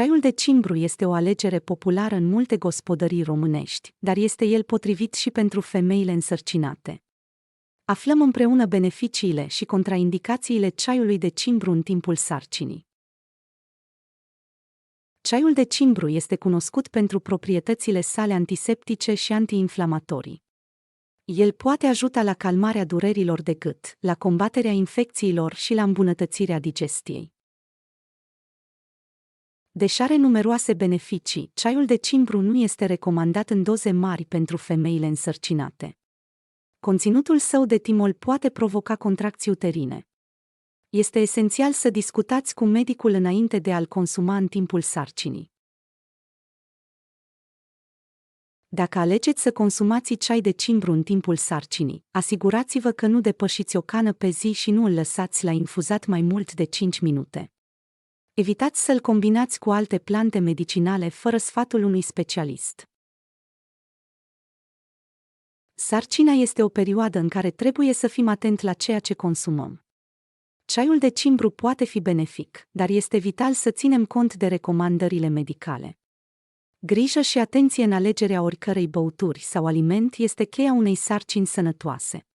Ceaiul de cimbru este o alegere populară în multe gospodării românești, dar este el potrivit și pentru femeile însărcinate. Aflăm împreună beneficiile și contraindicațiile ceaiului de cimbru în timpul sarcinii. Ceaiul de cimbru este cunoscut pentru proprietățile sale antiseptice și antiinflamatorii. El poate ajuta la calmarea durerilor de gât, la combaterea infecțiilor și la îmbunătățirea digestiei. Deși are numeroase beneficii, ceaiul de cimbru nu este recomandat în doze mari pentru femeile însărcinate. Conținutul său de timol poate provoca contracții uterine. Este esențial să discutați cu medicul înainte de a-l consuma în timpul sarcinii. Dacă alegeți să consumați ceai de cimbru în timpul sarcinii, asigurați-vă că nu depășiți o cană pe zi și nu îl lăsați la infuzat mai mult de 5 minute. Evitați să-l combinați cu alte plante medicinale fără sfatul unui specialist. Sarcina este o perioadă în care trebuie să fim atenți la ceea ce consumăm. Ceaiul de cimbru poate fi benefic, dar este vital să ținem cont de recomandările medicale. Grijă și atenție în alegerea oricărei băuturi sau aliment este cheia unei sarcini sănătoase.